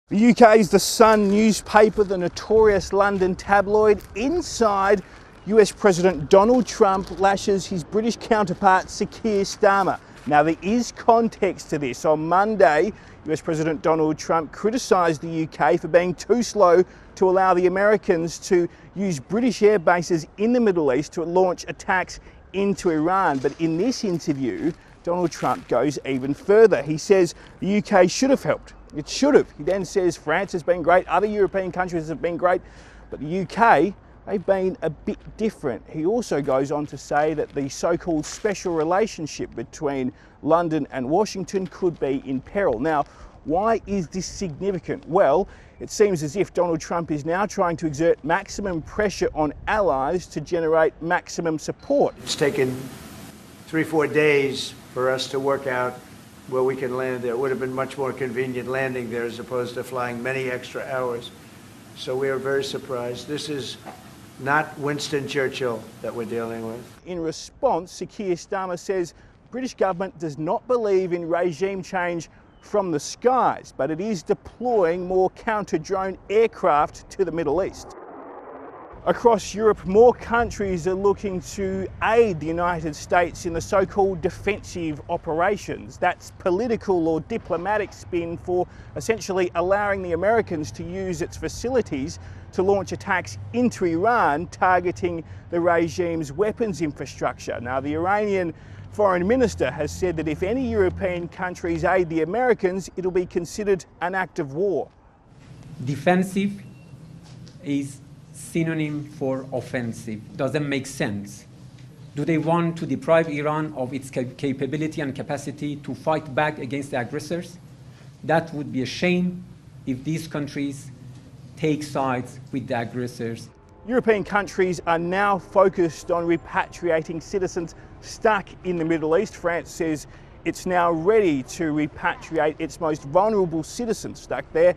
The UK's The Sun newspaper, the notorious London tabloid. Inside, US President Donald Trump lashes his British counterpart, Sir Keir Starmer. Now, there is context to this. On Monday, US President Donald Trump criticised the UK for being too slow to allow the Americans to use British air bases in the Middle East to launch attacks into Iran. But in this interview, Donald Trump goes even further. He says the UK should have helped. It should have. He then says France has been great, other European countries have been great, but the UK, they've been a bit different. He also goes on to say that the so-called special relationship between London and Washington could be in peril. Now, why is this significant? Well, it seems as if Donald Trump is now trying to exert maximum pressure on allies to generate maximum support. It's taken 3-4 days for us to work out where we can land there. It would have been much more convenient landing there as opposed to flying many extra hours. So we are very surprised. This is not Winston Churchill that we're dealing with. In response, Sir Keir Starmer says the British government does not believe in regime change from the skies, but it is deploying more counter-drone aircraft to the Middle East. Across Europe, more countries are looking to aid the United States in the so-called defensive operations. That's political or diplomatic spin for essentially allowing the Americans to use its facilities to launch attacks into Iran, targeting the regime's weapons infrastructure. Now, the Iranian foreign minister has said that if any European countries aid the Americans, it'll be considered an act of war. Defensive is synonym for offensive. Doesn't make sense. Do they want to deprive Iran of its capability and capacity to fight back against the aggressors? That would be a shame if these countries take sides with the aggressors. European countries are now focused on repatriating citizens stuck in the Middle East. France says it's now ready to repatriate its most vulnerable citizens stuck there.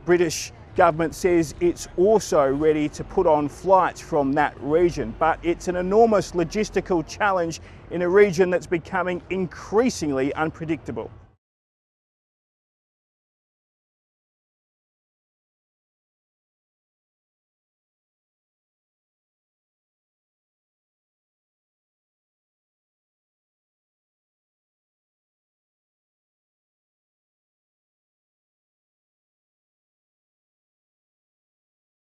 British government says it's also ready to put on flights from that region, but it's an enormous logistical challenge in a region that's becoming increasingly unpredictable.